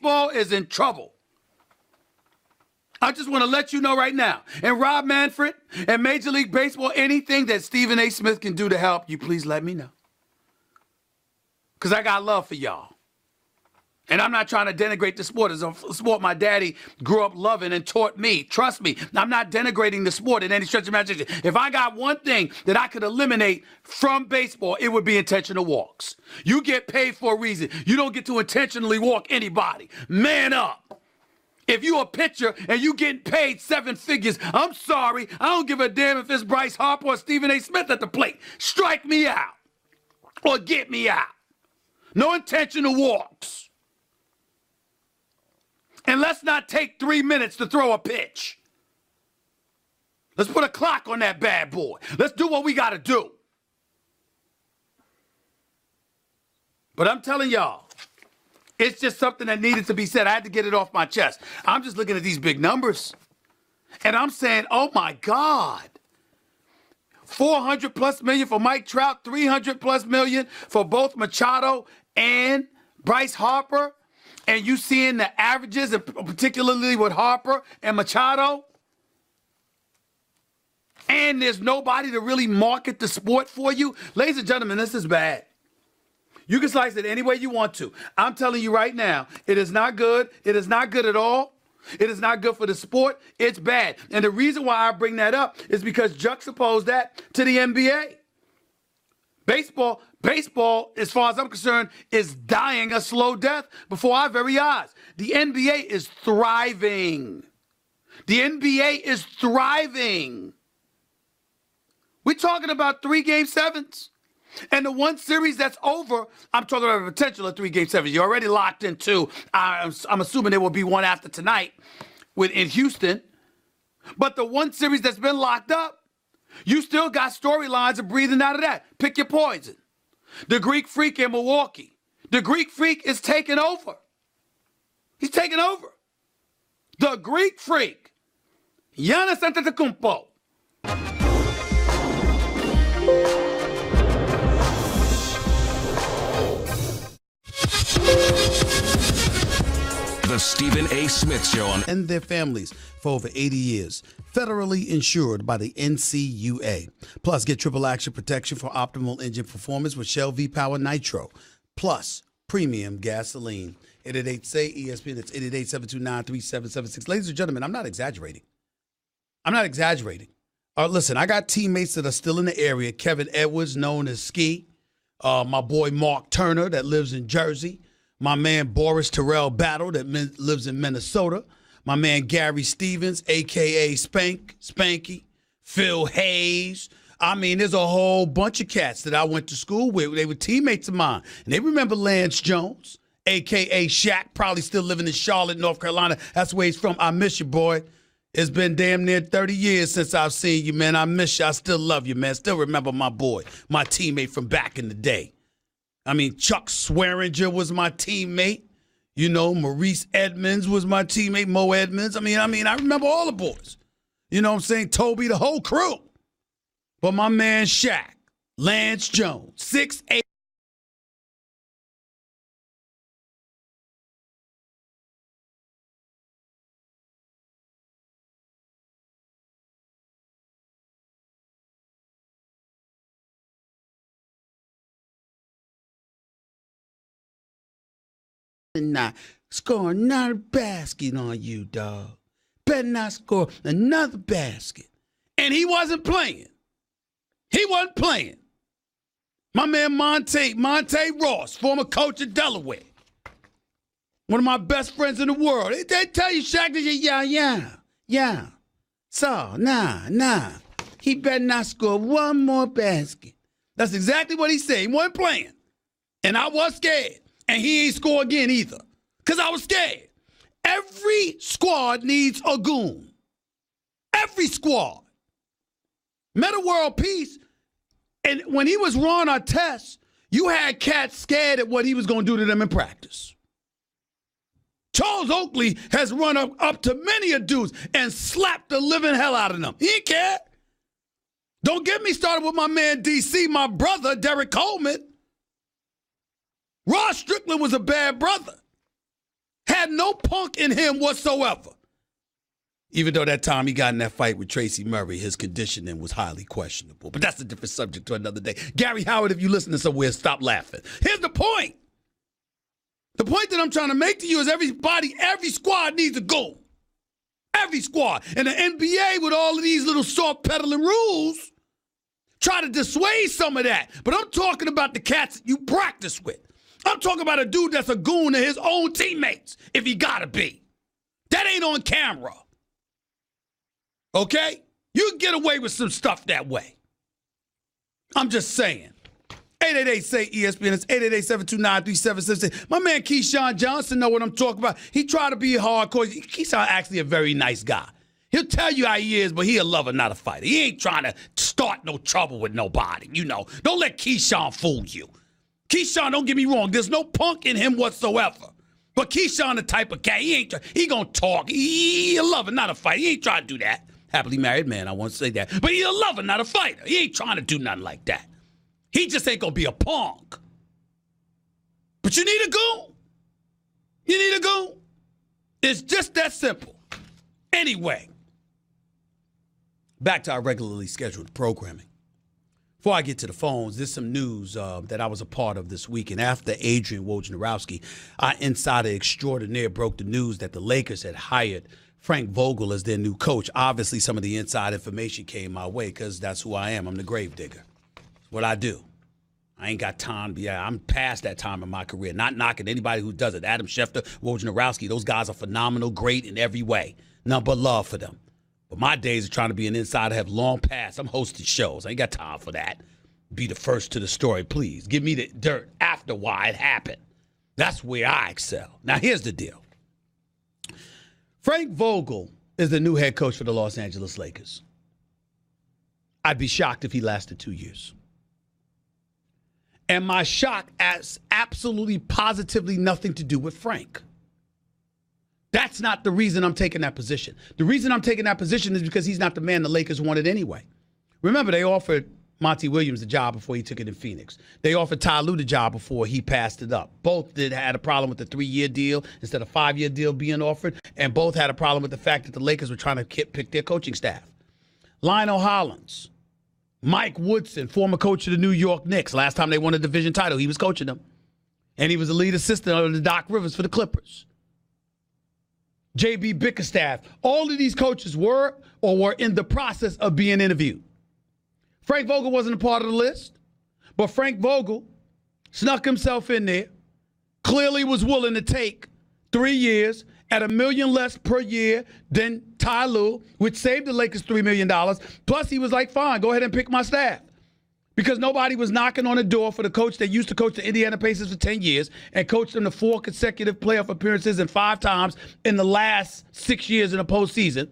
Baseball is in trouble. I just want to let you know right now. And Rob Manfred and Major League Baseball, anything that Stephen A. Smith can do to help you, please let me know. Because I got love for y'all. And I'm not trying to denigrate the sport. It's a sport my daddy grew up loving and taught me. Trust me, I'm not denigrating the sport in any stretch of imagination. If I got one thing that I could eliminate from baseball, it would be intentional walks. You get paid for a reason. You don't get to intentionally walk anybody. Man up. If you a pitcher and you getting paid 7 figures, I'm sorry. I don't give a damn if it's Bryce Harper or Stephen A. Smith at the plate. Strike me out or get me out. No intentional walks. And let's not take 3 minutes to throw a pitch. Let's put a clock on that bad boy. Let's do what we got to do. But I'm telling y'all, it's just something that needed to be said. I had to get it off my chest. I'm just looking at these big numbers. And I'm saying, oh, my God. 400+ million for Mike Trout, 300+ million for both Machado and Bryce Harper. And you seeing the averages, particularly with Harper and Machado. And there's nobody to really market the sport for you. Ladies and gentlemen, this is bad. You can slice it any way you want to. I'm telling you right now, it is not good. It is not good at all. It is not good for the sport. It's bad. And the reason why I bring that up is because juxtapose that to the NBA. Baseball, as far as I'm concerned, is dying a slow death before our very eyes. The NBA is thriving. The NBA is thriving. We're talking about 3 Game 7s. And the one series that's over, I'm talking about a potential of 3 Game 7s. You're already locked in 2. I'm assuming there will be one after tonight in Houston. But the one series that's been locked up, you still got storylines of breathing out of that. Pick your poison. The Greek Freak in Milwaukee. The Greek Freak is taking over. He's taking over. The Greek Freak. Giannis Antetokounmpo. The Stephen A. Smith Show and their families for over 80 years. Federally insured by the NCUA. Plus, get triple action protection for optimal engine performance with Shell V-Power Nitro. Plus, premium gasoline. 888-SAY-ESPN. That's 888-729-3776. Ladies and gentlemen, I'm not exaggerating. Listen, I got teammates that are still in the area. Kevin Edwards, known as Ski. My boy Mark Turner that lives in Jersey. My man Boris Terrell Battle that lives in Minnesota. My man Gary Stevens, a.k.a. Spanky. Phil Hayes. I mean, there's a whole bunch of cats that I went to school with. They were teammates of mine. And they remember Lance Jones, a.k.a. Shaq, probably still living in Charlotte, North Carolina. That's where he's from. I miss you, boy. It's been damn near 30 years since I've seen you, man. I miss you. I still love you, man. Still remember my boy, my teammate from back in the day. I mean, Chuck Swearinger was my teammate. You know, Maurice Edmonds was my teammate, Mo Edmonds. I remember all the boys. You know what I'm saying? Toby, the whole crew. But my man Shaq, Lance Jones, 6'8". Not score another basket on you, dog. Better not score another basket. And he wasn't playing. My man Monte Ross, former coach of Delaware. One of my best friends in the world. They tell you, Shaq, yeah. So, nah. He better not score one more basket. That's exactly what he said. He wasn't playing. And I was scared. And he ain't score again either. Because I was scared. Every squad needs a goon. Every squad. Metta World Peace. And when he was Ron Artest, you had cats scared at what he was going to do to them in practice. Charles Oakley has run up to many a dudes and slapped the living hell out of them. He ain't care. Don't get me started with my man DC, my brother, Derek Coleman. Ross Strickland was a bad brother. Had no punk in him whatsoever. Even though that time he got in that fight with Tracy Murray, his conditioning was highly questionable. But that's a different subject to another day. Gary Howard, if you listen to somewhere, stop laughing. Here's the point. The point that I'm trying to make to you is every squad needs a goal. Every squad. And the NBA, with all of these little soft peddling rules, try to dissuade some of that. But I'm talking about the cats that you practice with. I'm talking about a dude that's a goon to his own teammates, if he gotta be. That ain't on camera. Okay? You can get away with some stuff that way. I'm just saying. 888-SAY-ESPN. It's 888-729-3776. My man Keyshawn Johnson know what I'm talking about. He tried to be hardcore. Keyshawn actually a very nice guy. He'll tell you how he is, but he a lover, not a fighter. He ain't trying to start no trouble with nobody, you know. Don't let Keyshawn fool you. Keyshawn, don't get me wrong, there's no punk in him whatsoever. But Keyshawn the type of cat, he gonna talk. He a lover, not a fighter. He ain't trying to do that. Happily married man, I won't say that. But he a lover, not a fighter. He ain't trying to do nothing like that. He just ain't gonna be a punk. But you need a goon. You need a goon. It's just that simple. Anyway, back to our regularly scheduled programming. Before I get to the phones, there's some news that I was a part of this week. And after Adrian Wojnarowski, our insider extraordinaire, broke the news that the Lakers had hired Frank Vogel as their new coach. Obviously, some of the inside information came my way because that's who I am. I'm the grave digger. It's what I do. I ain't got time. I'm past that time in my career. Not knocking anybody who does it. Adam Schefter, Wojnarowski, those guys are phenomenal, great in every way. None but love for them. But my days of trying to be an insider have long passed. I'm hosting shows. I ain't got time for that. Be the first to the story, please. Give me the dirt after why it happened. That's where I excel. Now, here's the deal. Frank Vogel is the new head coach for the Los Angeles Lakers. I'd be shocked if he lasted 2 years. And my shock has absolutely positively nothing to do with Frank. That's not the reason I'm taking that position. The reason I'm taking that position is because he's not the man the Lakers wanted anyway. Remember, they offered Monty Williams the job before he took it in Phoenix. They offered Ty Lue the job before he passed it up. Both had a problem with the 3-year deal instead of 5-year deal being offered, and both had a problem with the fact that the Lakers were trying to pick their coaching staff. Lionel Hollins, Mike Woodson, former coach of the New York Knicks. Last time they won a division title, he was coaching them. And he was the lead assistant under Doc Rivers for the Clippers. J.B. Bickerstaff. All of these coaches were or were in the process of being interviewed. Frank Vogel wasn't a part of the list, but Frank Vogel snuck himself in there, clearly was willing to take 3 years at $1 million less per year than Ty Lue, which saved the Lakers $3 million. Plus, he was like, fine, go ahead and pick my staff. Because nobody was knocking on the door for the coach that used to coach the Indiana Pacers for 10 years and coached them to 4 consecutive playoff appearances and 5 times in the last 6 years in the postseason.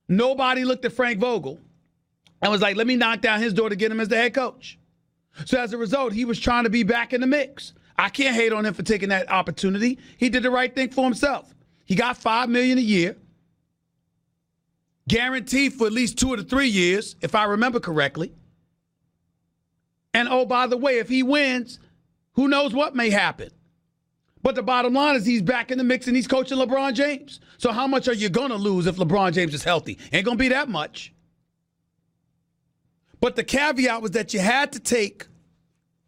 Nobody looked at Frank Vogel and was like, let me knock down his door to get him as the head coach. So as a result, he was trying to be back in the mix. I can't hate on him for taking that opportunity. He did the right thing for himself. He got $5 million a year, guaranteed for at least 2 of the 3 years, if I remember correctly. And, oh, by the way, if he wins, who knows what may happen. But the bottom line is he's back in the mix and he's coaching LeBron James. So how much are you going to lose if LeBron James is healthy? Ain't going to be that much. But the caveat was that you had to take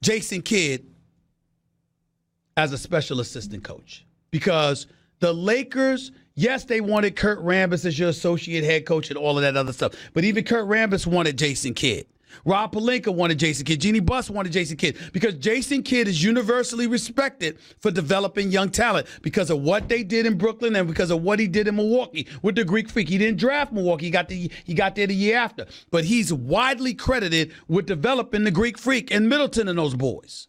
Jason Kidd as a special assistant coach. Because the Lakers, yes, they wanted Kurt Rambis as your associate head coach and all of that other stuff. But even Kurt Rambis wanted Jason Kidd. Rob Pelinka wanted Jason Kidd. Jeannie Buss wanted Jason Kidd because Jason Kidd is universally respected for developing young talent because of what they did in Brooklyn and because of what he did in Milwaukee with the Greek Freak. He didn't draft Milwaukee. He got there the year after. But he's widely credited with developing the Greek Freak and Middleton and those boys.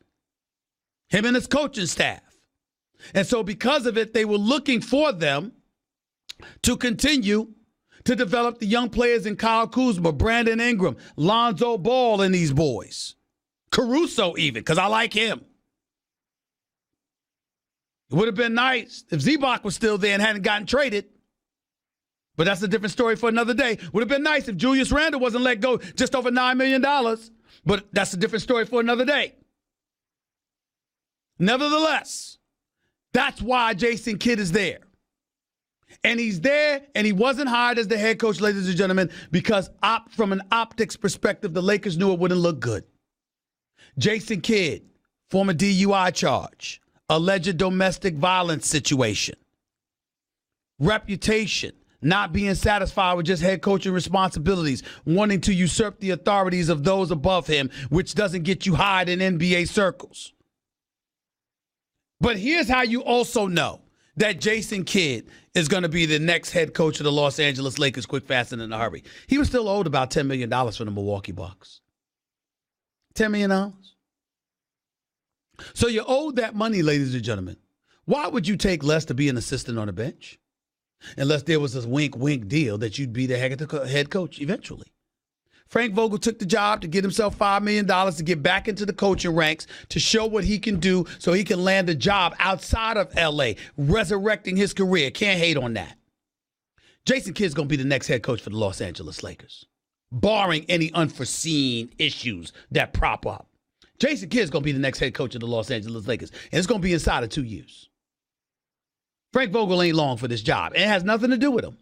Him and his coaching staff. And so because of it, they were looking for them to continue to develop the young players in Kyle Kuzma, Brandon Ingram, Lonzo Ball, and these boys. Caruso even, because I like him. It would have been nice if Zubac was still there and hadn't gotten traded. But that's a different story for another day. Would have been nice if Julius Randle wasn't let go just over $9 million. But that's a different story for another day. Nevertheless, That's why Jason Kidd is there. And he's there, and he wasn't hired as the head coach, ladies and gentlemen, because from an optics perspective, the Lakers knew it wouldn't look good. Jason Kidd, former DUI charge, alleged domestic violence situation, reputation, not being satisfied with just head coaching responsibilities, wanting to usurp the authorities of those above him, which doesn't get you hired in NBA circles. But here's how you also know that Jason Kidd is going to be the next head coach of the Los Angeles Lakers quick, fast, and in a hurry. He was still owed about $10 million for the Milwaukee Bucks. $10 million. So you owed that money, ladies and gentlemen. Why would you take less to be an assistant on the bench? Unless there was this wink deal that you'd be the head coach eventually. Frank Vogel took the job to get himself $5 million to get back into the coaching ranks, to show what he can do so he can land a job outside of L.A., resurrecting his career. Can't hate on that. Jason Kidd's going to be the next head coach for the Los Angeles Lakers, barring any unforeseen issues that prop up. Jason Kidd's going to be the next head coach of the Los Angeles Lakers, and it's going to be inside of 2 years. Frank Vogel ain't long for this job. It has nothing to do with him.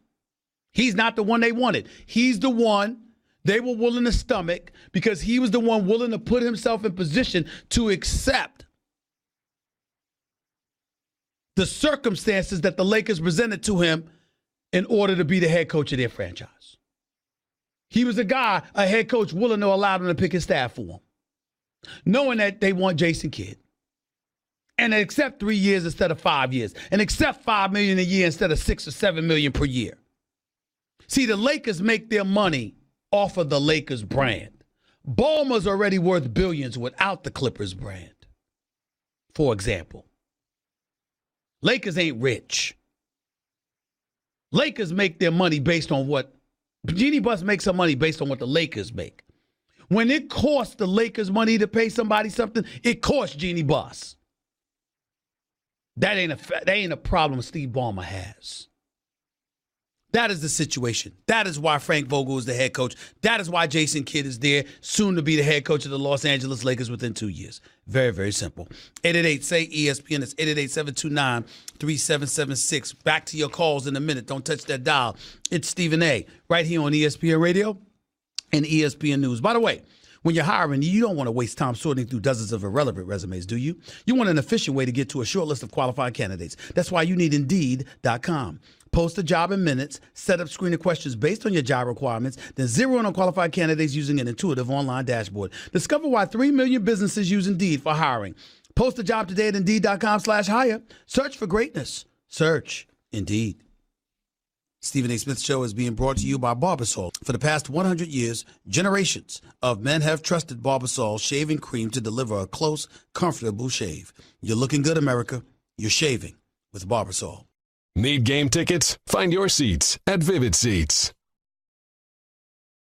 He's not the one they wanted. He's the one they were willing to stomach because he was the one willing to put himself in position to accept the circumstances that the Lakers presented to him in order to be the head coach of their franchise. He was a head coach willing to allow them to pick his staff for him, knowing that they want Jason Kidd. And accept 3 years instead of 5 years. And accept $5 million a year instead of $6 or $7 million per year. See, the Lakers make their money off of the Lakers brand. Ballmer's already worth billions without the Clippers brand. For example. Lakers ain't rich. Lakers make their money based on what Jeannie Buss makes her money based on what the Lakers make. When it costs the Lakers money to pay somebody something, it costs Jeannie Buss. That ain't a problem Steve Ballmer has. That is the situation. That is why Frank Vogel is the head coach. That is why Jason Kidd is there, soon to be the head coach of the Los Angeles Lakers within 2 years. Very, very simple. 888-SAY-ESPN. It's 888-729-3776. Back to your calls in a minute. Don't touch that dial. It's Stephen A. right here on ESPN Radio and ESPN News. By the way, when you're hiring, you don't want to waste time sorting through dozens of irrelevant resumes, do you? You want an efficient way to get to a short list of qualified candidates. That's why you need Indeed.com. Post a job in minutes, set up screening questions based on your job requirements, then zero in on qualified candidates using an intuitive online dashboard. Discover why 3 million businesses use Indeed for hiring. Post a job today at Indeed.com/hire. Search for greatness. Search Indeed. Stephen A. Smith Show is being brought to you by Barbasol. For the past 100 years, generations of men have trusted Barbasol shaving cream to deliver a close, comfortable shave. You're looking good, America. You're shaving with Barbasol. Need game tickets? Find your seats at Vivid Seats.